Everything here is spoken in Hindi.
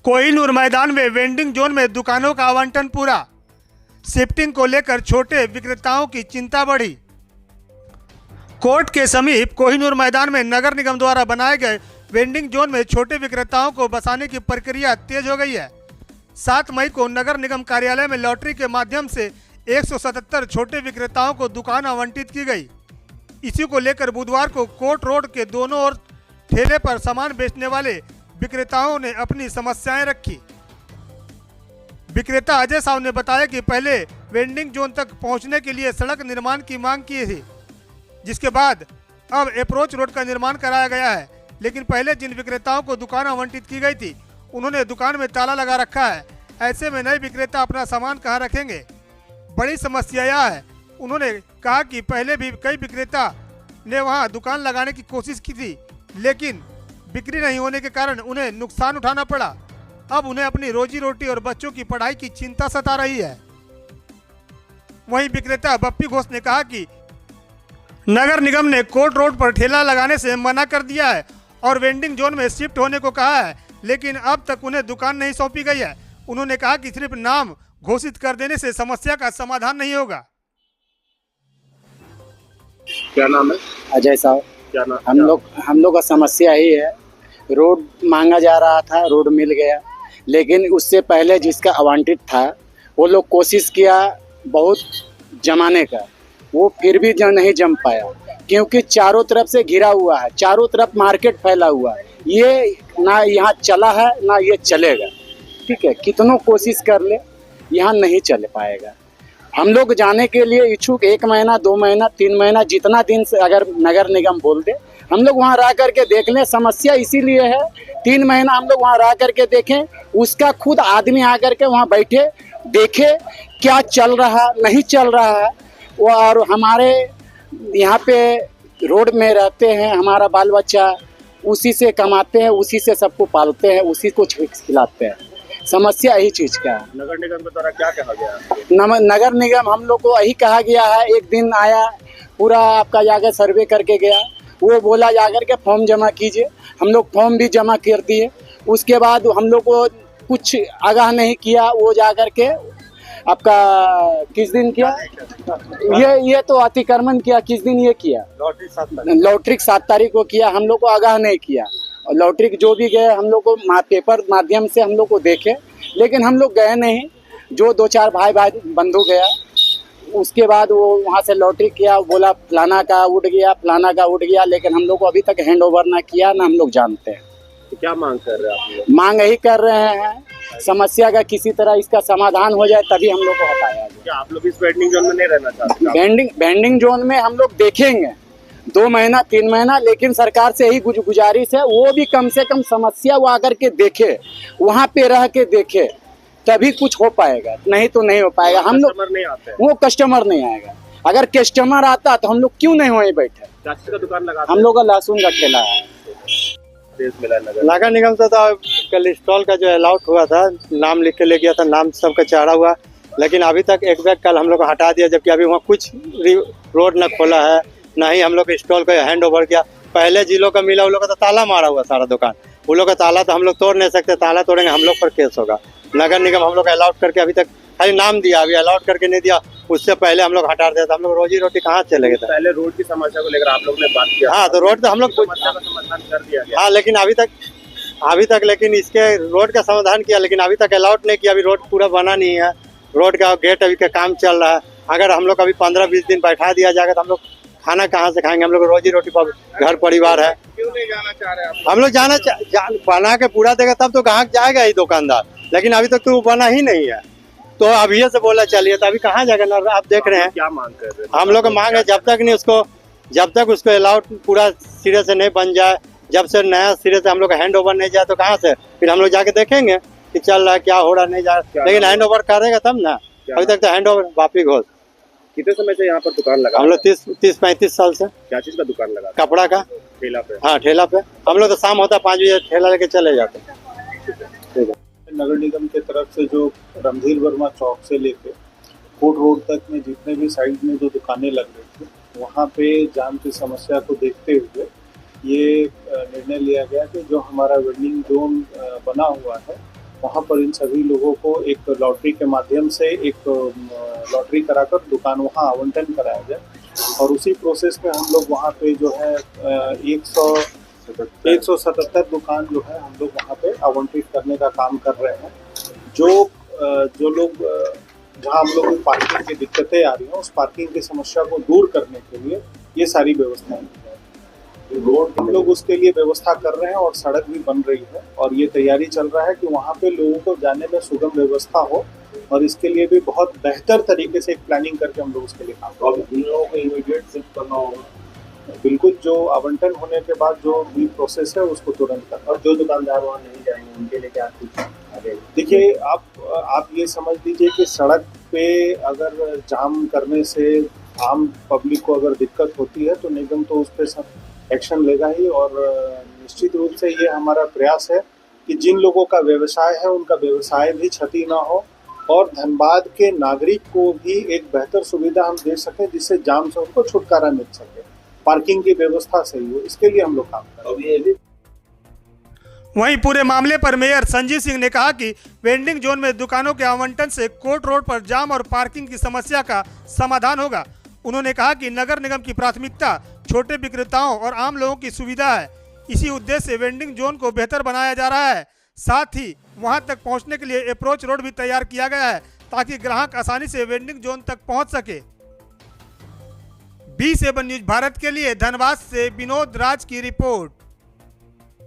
कोहिनूर मैदान में वेंडिंग जोन में दुकानों का आवंटन पूरा। शिफ्टिंग को लेकर छोटे विक्रेताओं की चिंता बढ़ी। कोर्ट के समीप कोहिनूर मैदान में नगर निगम द्वारा बनाए गए वेंडिंग जोन में छोटे विक्रेताओं को बसाने की प्रक्रिया तेज हो गई है। 7 मई को नगर निगम कार्यालय में लॉटरी के माध्यम से 177 छोटे विक्रेताओं को दुकान आवंटित की गई। इसी को लेकर बुधवार को कोर्ट रोड के दोनों ओर ठेले पर सामान बेचने वाले विक्रेताओं ने अपनी समस्याएं रखी। विक्रेता अजय साहू ने बताया कि पहले वेंडिंग जोन तक पहुंचने के लिए सड़क निर्माण की मांग की थी, जिसके बाद अब अप्रोच रोड का निर्माण कराया गया है। लेकिन पहले जिन विक्रेताओं को दुकान आवंटित की गई थी उन्होंने दुकान में ताला लगा रखा है। ऐसे में नए विक्रेता अपना सामान कहां रखेंगे? बड़ी समस्या यह है। उन्होंने कहा कि पहले भी कई विक्रेता ने वहां दुकान लगाने की कोशिश की थी, लेकिन बिक्री नहीं होने के कारण उन्हें नुकसान उठाना पड़ा। अब उन्हें अपनी रोजी रोटी और बच्चों की पढ़ाई की चिंता सता रही है। वहीं विक्रेता बप्पी घोष ने कहा कि नगर निगम ने कोर्ट रोड पर ठेला लगाने से मना कर दिया है और वेंडिंग जोन में शिफ्ट होने को कहा है, लेकिन अब तक उन्हें दुकान नहीं सौंपी गई है। उन्होंने कहा कि सिर्फ नाम घोषित कर देने से समस्या का समाधान नहीं होगा। क्या नाम है? अजय साहब। क्या नाम? हम लोग का समस्या ही है, रोड मांगा जा रहा था, रोड मिल गया, लेकिन उससे पहले जिसका आवंटित था वो लोग कोशिश किया बहुत जमाने का, वो फिर भी नहीं जम पाया, क्योंकि चारों तरफ से घिरा हुआ है, चारों तरफ मार्केट फैला हुआ है। ये ना यहाँ चला है ना ये चलेगा। ठीक है, कितनों कोशिश कर ले यहाँ नहीं चल पाएगा। हम लोग जाने के लिए इच्छुक 1 महीना 2 महीना 3 महीना जितना दिन से अगर नगर निगम बोल दे हम लोग वहाँ रह करके देख लें। समस्या इसीलिए है 3 महीना हम लोग वहाँ रह करके देखें, उसका खुद आदमी आकर के वहाँ बैठे देखे क्या चल रहा नहीं चल रहा है। और हमारे यहाँ पे रोड में रहते हैं, हमारा बाल बच्चा उसी से कमाते हैं, उसी से सबको पालते हैं, उसी को खिलाते हैं। समस्या यही चीज का है। नगर निगम के द्वारा क्या कहा गया? नगर निगम हम लोग को यही कहा गया है, एक दिन आया पूरा आपका जाकर सर्वे करके गया, वो बोला जाकर के फॉर्म जमा कीजिए। हम लोग फॉर्म भी जमा कर दिए, उसके बाद हम लोग को कुछ आगाह नहीं किया। वो जाकर के आपका किस दिन किया ये तो अतिक्रमण किया, किस दिन ये किया लॉटरी 7 तारीख को किया, हम लोग को आगाह नहीं किया। और लॉटरी जो भी गए हम लोग को पेपर माध्यम से हम लोग को देखे, लेकिन हम लोग गए नहीं। जो 2-4 भाई बंधु गया, उसके बाद वो वहाँ से लॉटरी किया, बोला फलाना का उड़ गया, फलाना का उड़ गया, लेकिन हम लोग को अभी तक हैंड ओवर ना किया ना हम लोग जानते हैं। तो क्या मांग कर रहे हैं आप? मांग यही कर रहे हैं समस्या का किसी तरह इसका समाधान हो जाए, तभी हम लोग को हटाया। क्या आप लोग इस वेंडिंग जोन में नहीं रहना चाहते? वेंडिंग जोन में हम लोग देखेंगे 2 महीना 3 महीना, लेकिन सरकार से यही गुजारिश है वो भी कम से कम समस्या वो आकर के देखे, वहाँ पे रह के देखे, तभी कुछ हो पाएगा, नहीं तो नहीं हो पाएगा। हम लोग नहीं आते, वो कस्टमर नहीं आएगा। अगर कस्टमर आता तो हम लोग क्यों नहीं वहीं बैठे? का दुकान लगा, हम लोग का लहसुन का ठेला है। नगर निगम से तो कल स्टॉल का जो अलाउट हुआ था, नाम लिख के ले गया था, नाम सबका चारा हुआ, लेकिन अभी तक एक बैग कल हम लोग को हटा दिया, जबकि अभी वहाँ कुछ रोड न खोला है, ना ही हम लोग स्टॉल को हैंड ओवर किया। पहले जिलों का मिला, उन लोग का तो ताला मारा हुआ सारा दुकान, उन लोग का ताला तो हम लोग तोड़ नहीं सकते, ताला तोड़ेंगे हम लोग पर केस होगा। नगर निगम हम लोग का अलाउट करके अभी तक खाली नाम दिया, अभी अलाउट करके नहीं दिया, उससे पहले हम लोग हटा दिया था। हम लोग रोजी रोटी कहाँ चलेंगे? पहले रोड की समस्या को लेकर आप लोग ने बात किया। हाँ, तो रोड तो हम लोग समस्या का समाधान कर दिया गया। हाँ, लेकिन अभी तक लेकिन इसके रोड का समाधान किया, लेकिन अभी तक अलाउट नहीं किया। अभी रोड पूरा बना नहीं है, रोड का गेट अभी का काम चल रहा है। अगर हम लोग अभी 15-20 दिन बैठा दिया जाएगा तो हम लोग खाना कहाँ से खाएंगे? हम लोग रोजी रोटी पर घर परिवार है। क्यों नहीं जाना चाह रहे आप? हम लोग बना के पूरा देगा तब तो ग्राहक जाएगा ही दुकानदार, लेकिन अभी तक तो वो बना ही नहीं है। तो अभी से बोला चलिए, तो अभी कहाँ जाएगा ना? आप देख रहे हैं क्या मांग कर रहे हैं? हम लोग का मांग है जब तक उसको अलाउट पूरा सिरे से नहीं बन जाए, जब से नया सिरे से हम लोग हैंड ओवर नहीं जाए, तो कहाँ से फिर हम लोग जाके देखेंगे कि चल रहा है क्या हो रहा नहीं जा रहा, लेकिन हैंड ओवर करेगा तब ना। अभी तक तो हैंड ओवर बापी घोष। कितने समय से यहाँ पर दुकान लगा? हम लोग 30-35 साल से। क्या चीज का दुकान लगा? कपड़ा का ठेला पे। हाँ, ठेला पे। हम लोग तो शाम होता 5 बजे ठेला लेके चले जाते। ठीक है। नगर निगम के तरफ से जो रणधीर वर्मा चौक से लेके कोर्ट रोड तक में जितने भी साइड में जो दुकानें लग रही थी, वहाँ पे जाम की समस्या को देखते हुए ये निर्णय लिया गया कि जो हमारा वेंडिंग जोन बना हुआ है वहाँ पर इन सभी लोगों को एक लॉटरी के माध्यम से एक लॉटरी कराकर दुकान वहाँ आवंटन कराया जाए और उसी प्रोसेस में हम लोग वहाँ पे जो है 177 दुकान जो है हम लोग वहाँ पे आवंटित करने का काम कर रहे हैं। जो लोग जहाँ हम लोग को पार्किंग की दिक्कतें आ रही हैं उस पार्किंग की समस्या को दूर करने के लिए ये सारी व्यवस्थाएं रोड हम लोग उसके लिए व्यवस्था कर रहे हैं और सड़क भी बन रही है और ये तैयारी चल रहा है कि वहाँ पे लोगों को जाने में सुगम व्यवस्था हो और इसके लिए भी बहुत बेहतर तरीके से एक प्लानिंग करके हम लोग उसके लिए काम करें। इन लोगों को इमीडिएट शिफ्ट करना होगा, बिल्कुल जो आवंटन होने के बाद जो भी प्रोसेस है उसको तुरंत करना। और जो दुकानदार वहाँ नहीं जाएंगे उनके लिए क्या कुछ आगे? देखिए आप ये समझ लीजिए कि सड़क पे अगर जाम करने से आम पब्लिक को अगर दिक्कत होती है तो निगम तो उस पर एक्शन लेगा ही और निश्चित रूप से ये हमारा प्रयास है कि जिन लोगों का व्यवसाय है उनका व्यवसाय भी क्षति ना हो और धनबाद के नागरिक को भी एक बेहतर सुविधा हम दे सकें जिससे जाम से उनको छुटकारा मिल सके, पार्किंग की व्यवस्था सही हो, इसके लिए हम लोग काम कर रहे हैं। वहीं पूरे मामले पर मेयर संजीत सिंह ने कहा कि वेंडिंग जोन में दुकानों के आवंटन से कोर्ट रोड पर जाम और पार्किंग की समस्या का समाधान होगा। उन्होंने कहा कि नगर निगम की प्राथमिकता छोटे विक्रेताओं और आम लोगों की सुविधा है। इसी उद्देश्य से वेंडिंग जोन को बेहतर बनाया जा रहा है। साथ ही वहां तक पहुंचने के लिए अप्रोच रोड भी तैयार किया गया है ताकि ग्राहक आसानी से वेंडिंग जोन तक पहुंच सके। B7 न्यूज भारत के लिए धनबाद से विनोद राज की रिपोर्ट।